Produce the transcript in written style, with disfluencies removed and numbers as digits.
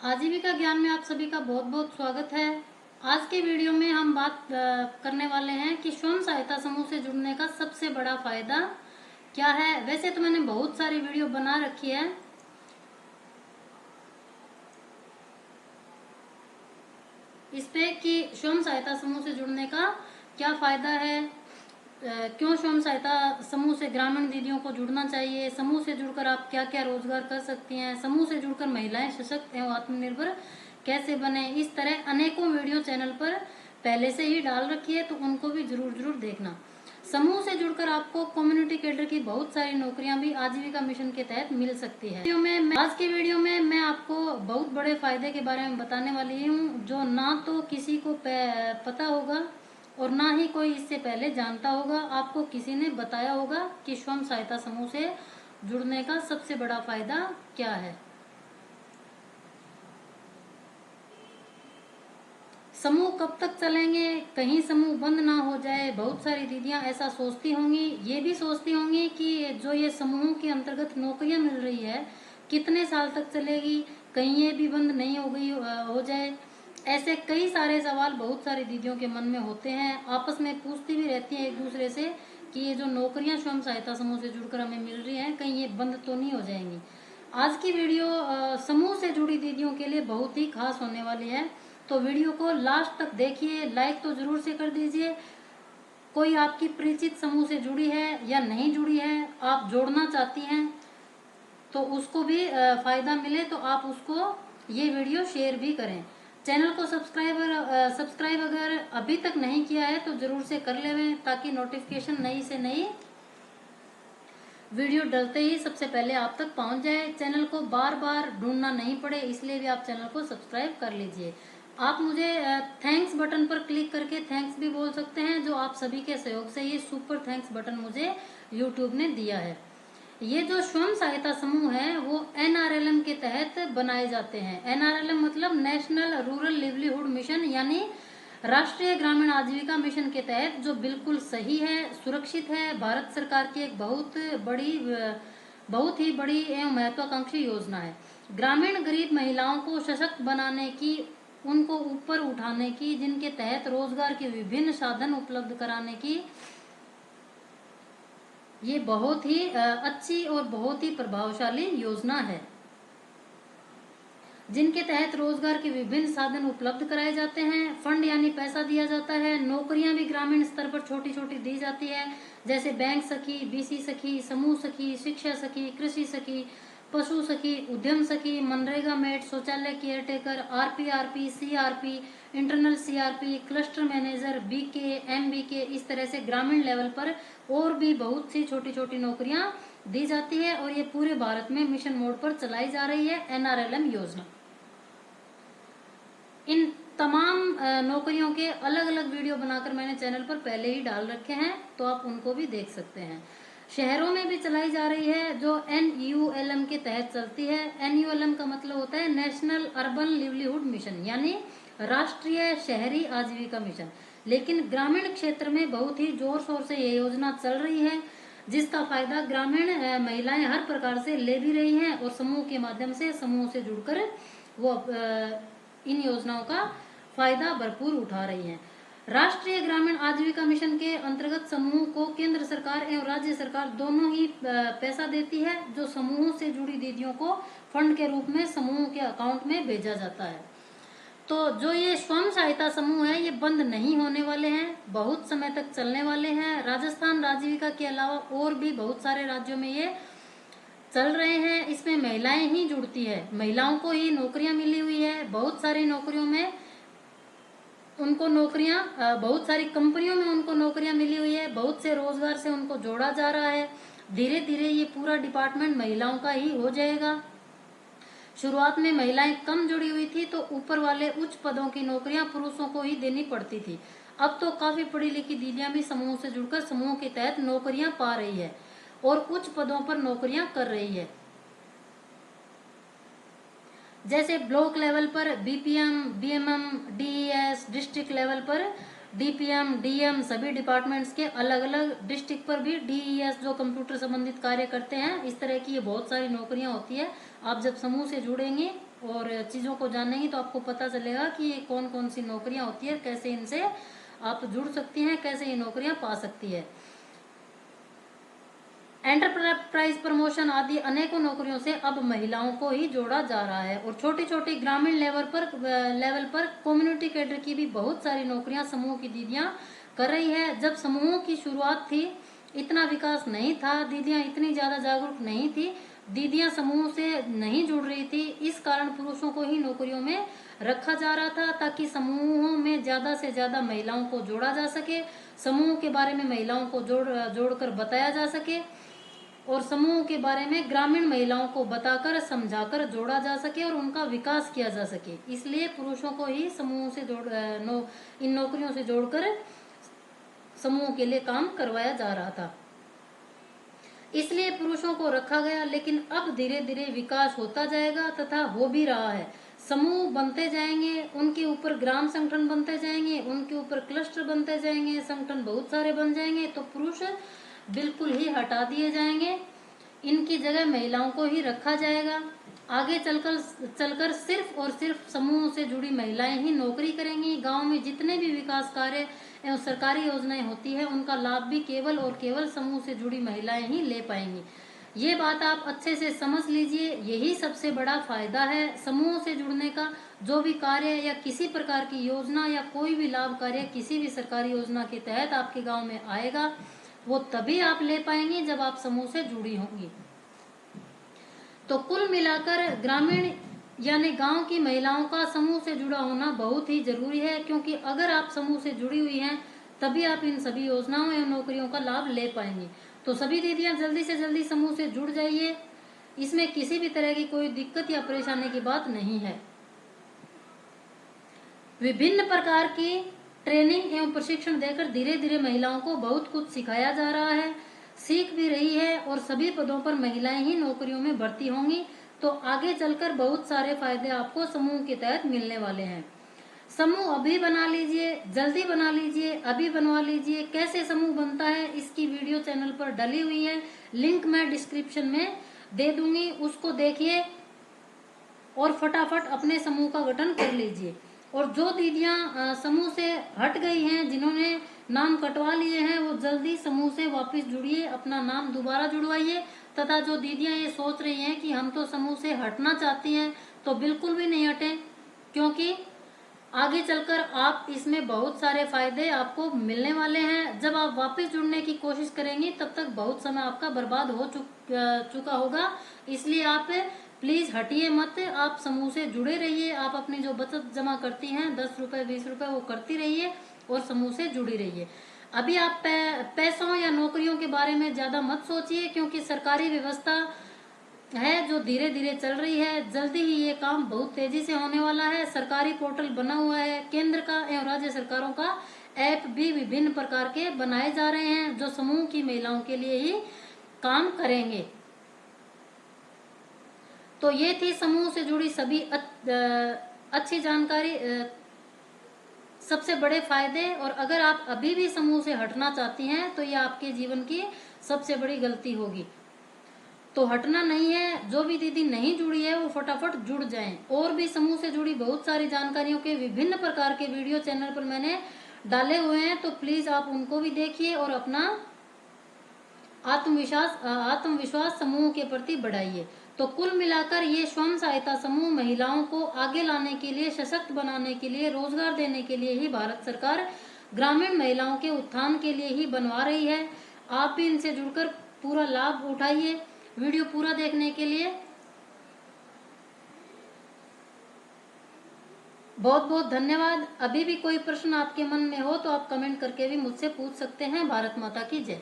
आजीविका ज्ञान में आप सभी का बहुत बहुत स्वागत है। आज के वीडियो में हम बात करने वाले हैं कि स्वयं सहायता समूह से जुड़ने का सबसे बड़ा फायदा क्या है। वैसे तो मैंने बहुत सारी वीडियो बना रखी है इस पे कि स्वयं सहायता समूह से जुड़ने का क्या फायदा है, क्यों स्वयं सहायता समूह से ग्रामीण दीदियों को जुड़ना चाहिए, समूह से जुड़कर आप क्या क्या रोजगार कर सकती हैं, समूह से जुड़कर महिलाएं सशक्त एवं आत्मनिर्भर कैसे बने। इस तरह अनेकों वीडियो चैनल पर पहले से ही डाल रखी है, तो उनको भी जरूर देखना। समूह से जुड़कर आपको कम्युनिटी कैडर की बहुत सारी नौकरियां भी आजीविका मिशन के तहत मिल सकती है। आज के वीडियो में मैं आपको बहुत बड़े फायदे के बारे में बताने वाली हूँ, जो ना तो किसी को पता होगा और ना ही कोई इससे पहले जानता होगा। आपको किसी ने बताया होगा कि स्वयं सहायता समूह से जुड़ने का सबसे बड़ा फायदा क्या है। समूह कब तक चलेंगे, कहीं समूह बंद ना हो जाए। बहुत सारी दीदियां ऐसा सोचती होंगी, ये भी सोचती होंगी कि जो ये समूह के अंतर्गत नौकरियां मिल रही है कितने साल तक चलेगी, कहीं ये भी बंद नहीं हो जाए। ऐसे कई सारे सवाल बहुत सारी दीदियों के मन में होते हैं, आपस में पूछती भी रहती हैं एक दूसरे से कि ये जो नौकरियां स्वयं सहायता समूह से जुड़कर हमें मिल रही हैं कहीं ये बंद तो नहीं हो जाएंगी। आज की वीडियो समूह से जुड़ी दीदियों के लिए बहुत ही खास होने वाली है, तो वीडियो को लास्ट तक देखिए। लाइक तो जरूर से कर दीजिए। कोई आपकी परिचित समूह से जुड़ी है या नहीं जुड़ी है, आप जोड़ना चाहती हैं तो उसको भी फायदा मिले तो आप उसको ये वीडियो शेयर भी करें। चैनल को सब्सक्राइब अगर अभी तक नहीं किया है तो जरूर से कर लेवें, ताकि नोटिफिकेशन नई से नई वीडियो डलते ही सबसे पहले आप तक पहुंच जाए। चैनल को बार बार ढूंढना नहीं पड़े, इसलिए भी आप चैनल को सब्सक्राइब कर लीजिए। आप मुझे थैंक्स बटन पर क्लिक करके थैंक्स भी बोल सकते हैं, जो आप सभी के सहयोग से ये सुपर थैंक्स बटन मुझे यूट्यूब ने दिया है। ये जो स्वयं सहायता समूह है वो NRLM के तहत बनाए जाते हैं। NRLM मतलब नेशनल रूरल लिवलीहुड मिशन, यानी राष्ट्रीय ग्रामीण आजीविका मिशन के तहत, जो बिल्कुल सही है, सुरक्षित है। भारत सरकार की एक बहुत ही बड़ी एवं महत्वाकांक्षी योजना है। ग्रामीण गरीब महिलाओं को सशक्त बनाने की, उनको ऊपर उठाने की, जिनके तहत रोजगार के विभिन्न साधन उपलब्ध कराने की ये बहुत ही अच्छी और बहुत ही प्रभावशाली योजना है, जिनके तहत रोजगार के विभिन्न साधन उपलब्ध कराए जाते हैं। फंड यानी पैसा दिया जाता है। नौकरियां भी ग्रामीण स्तर पर छोटी छोटी दी जाती है, जैसे बैंक सखी, BC सखी, समूह सखी, शिक्षा सखी, कृषि सखी, पशु सखी, उद्यम सखी, मनरेगा मेट, शौचालय caretaker, RPRP, CRP, internal CRP, cluster manager, BK, MBK, इस तरह से ग्रामीण लेवल पर और भी बहुत सी छोटी छोटी नौकरियां दी जाती है, और ये पूरे भारत में मिशन मोड पर चलाई जा रही है NRLM योजना। इन तमाम नौकरियों के अलग अलग वीडियो बनाकर मैंने चैनल पर पहले ही डाल रखे हैं, तो आप उनको भी देख सकते हैं। शहरों में भी चलाई जा रही है, जो NULM के तहत चलती है। NULM का मतलब होता है नेशनल अर्बन लिवलीहुड मिशन, यानी राष्ट्रीय शहरी आजीविका मिशन। लेकिन ग्रामीण क्षेत्र में बहुत ही जोर शोर से ये योजना चल रही है, जिसका फायदा ग्रामीण महिलाएं हर प्रकार से ले भी रही हैं, और समूह के माध्यम से, समूह से जुड़कर वो इन योजनाओं का फायदा भरपूर उठा रही हैं। राष्ट्रीय ग्रामीण आजीविका मिशन के अंतर्गत समूह को केंद्र सरकार एवं राज्य सरकार दोनों ही पैसा देती है, जो समूह से जुड़ी दीदियों को फंड के रूप में समूह के अकाउंट में भेजा जाता है। तो जो ये स्वयं सहायता समूह है ये बंद नहीं होने वाले हैं, बहुत समय तक चलने वाले हैं। राजस्थान आजीविका के अलावा और भी बहुत सारे राज्यों में ये चल रहे हैं। इसमें महिलाएं ही जुड़ती है, महिलाओं को ही नौकरियां मिली हुई है। बहुत सारी नौकरियों में उनको नौकरियां, बहुत सारी कंपनियों में उनको नौकरियां मिली हुई है, बहुत से रोजगार से उनको जोड़ा जा रहा है। धीरे धीरे ये पूरा डिपार्टमेंट महिलाओं का ही हो जाएगा। शुरुआत में महिलाएं कम जुड़ी हुई थी, तो ऊपर वाले उच्च पदों की नौकरियां पुरुषों को ही देनी पड़ती थी। अब तो काफी पढ़ी लिखी दीदियां भी समूह से जुड़कर समूह के तहत नौकरियां पा रही है और उच्च पदों पर नौकरियां कर रही है। जैसे ब्लॉक लेवल पर BPM, BMM, DES, district level पर DPM, DM, सभी डिपार्टमेंट्स के अलग अलग डिस्ट्रिक्ट पर भी DES, जो कंप्यूटर संबंधित कार्य करते हैं। इस तरह की ये बहुत सारी नौकरियां होती है। आप जब समूह से जुड़ेंगे और चीज़ों को जानेंगी तो आपको पता चलेगा कि ये कौन कौन सी नौकरियां होती है, कैसे इनसे आप जुड़ सकती हैं, कैसे ये नौकरियां पा सकती है। एंटरप्राइज प्रमोशन आदि अनेकों नौकरियों से अब महिलाओं को ही जोड़ा जा रहा है और छोटी छोटी ग्रामीण लेवल पर कम्युनिटी कैडर की भी बहुत सारी नौकरियां समूह की दीदियां कर रही है। जब समूहों की शुरुआत थी इतना विकास नहीं था, दीदियां इतनी ज्यादा जागरूक नहीं थी, दीदियां समूह से नहीं जुड़ रही थी, इस कारण पुरुषों को ही नौकरियों में रखा जा रहा था ताकि समूहों में ज्यादा से ज्यादा महिलाओं को जोड़ा जा सके, समूह के बारे में महिलाओं को जोड़कर बताया जा सके और समूह के बारे में ग्रामीण महिलाओं को बताकर समझाकर जोड़ा जा सके और उनका विकास किया जा सके। इसलिए पुरुषों को ही समूह से इन नौकरियों से जोड़कर समूह के लिए काम करवाया जा रहा था, इसलिए पुरुषों को रखा गया। लेकिन अब धीरे धीरे विकास होता जाएगा तथा हो भी रहा है, समूह बनते जाएंगे, उनके ऊपर ग्राम संगठन बनते जाएंगे, उनके ऊपर क्लस्टर बनते जाएंगे, संगठन बहुत सारे बन जाएंगे, तो पुरुष बिल्कुल ही हटा दिए जाएंगे, इनकी जगह महिलाओं को ही रखा जाएगा। आगे चलकर सिर्फ और सिर्फ समूह से जुड़ी महिलाएं ही नौकरी करेंगी। गांव में जितने भी विकास कार्य एवं सरकारी योजनाएं होती है उनका लाभ भी केवल और केवल समूह से जुड़ी महिलाएं ही ले पाएंगी। ये बात आप अच्छे से समझ लीजिए, यही सबसे बड़ा फायदा है समूह से जुड़ने का। जो भी कार्य या किसी प्रकार की योजना या कोई भी लाभ कार्य किसी भी सरकारी योजना के तहत आपके गांव में आएगा वो तभी आप ले पाएंगे जब आप समूह से जुड़ी होंगी। तो कुल मिलाकर ग्रामीण यानी गांव की महिलाओं का समूह से जुड़ा होना बहुत ही जरूरी है, क्योंकि अगर आप समूह से जुड़ी हुई हैं तभी आप इन सभी योजनाओं या नौकरियों का लाभ ले पाएंगे। तो सभी दीदियां जल्दी से जल्दी समूह से जुड़ जाइए, इसमें किसी भी तरह की कोई दिक्कत या परेशानी की बात नहीं है। विभिन्न प्रकार की ट्रेनिंग एवं प्रशिक्षण देकर धीरे धीरे महिलाओं को बहुत कुछ सिखाया जा रहा है, सीख भी रही है और सभी पदों पर महिलाएं ही नौकरियों में भर्ती होंगी। तो आगे चलकर बहुत सारे फायदे आपको समूह के तहत मिलने वाले हैं। समूह अभी बना लीजिए, जल्दी बना लीजिए, अभी बनवा लीजिए। कैसे समूह बनता है इसकी वीडियो चैनल पर डली हुई है, लिंक मैं डिस्क्रिप्शन में दे दूंगी, उसको देखिए और फटाफट अपने समूह का गठन कर लीजिए। और जो दीदियां समूह से हट गई हैं, जिन्होंने नाम कटवा लिए हैं, वो जल्दी समूह से वापस जुड़िए, अपना नाम दोबारा जुड़वाइए। तथा जो दीदियां ये सोच रही हैं कि हम तो समूह से हटना चाहती हैं, तो बिल्कुल भी नहीं हटें, क्योंकि आगे चलकर आप इसमें बहुत सारे फायदे आपको मिलने वाले हैं। जब आप वापस जुड़ने की कोशिश करेंगी तब तक बहुत समय आपका बर्बाद हो चुका होगा, इसलिए आप प्लीज हटिए मत, आप समूह से जुड़े रहिए। आप अपनी जो बचत जमा करती हैं 10 रुपए 20 रुपए वो करती रहिए और समूह से जुड़ी रहिए। अभी आप पैसों या नौकरियों के बारे में ज्यादा मत सोचिए, क्योंकि सरकारी व्यवस्था है जो धीरे धीरे चल रही है, जल्दी ही ये काम बहुत तेजी से होने वाला है। सरकारी पोर्टल बना हुआ है, केंद्र का एवं राज्य सरकारों का ऐप भी विभिन्न प्रकार के बनाए जा रहे हैं जो समूह की महिलाओं के लिए ही काम करेंगे। तो ये थी समूह से जुड़ी सभी अच्छी जानकारी, सबसे बड़े फायदे। और अगर आप अभी भी समूह से हटना चाहती हैं तो ये आपके जीवन की सबसे बड़ी गलती होगी। तो हटना नहीं है, जो भी दीदी नहीं जुड़ी है वो फटाफट जुड़ जाएं। और भी समूह से जुड़ी बहुत सारी जानकारियों के विभिन्न प्रकार के वीडियो चैनल पर मैंने डाले हुए हैं, तो प्लीज आप उनको भी देखिए और अपना आत्मविश्वास समूह के प्रति बढ़ाइए। तो कुल मिलाकर ये स्वयं सहायता समूह महिलाओं को आगे लाने के लिए, सशक्त बनाने के लिए, रोजगार देने के लिए ही भारत सरकार ग्रामीण महिलाओं के उत्थान के लिए ही बनवा रही है। आप भी इनसे जुड़कर पूरा लाभ उठाइए। वीडियो पूरा देखने के लिए बहुत बहुत धन्यवाद। अभी भी कोई प्रश्न आपके मन में हो तो आप कमेंट करके भी मुझसे पूछ सकते हैं। भारत माता की जय।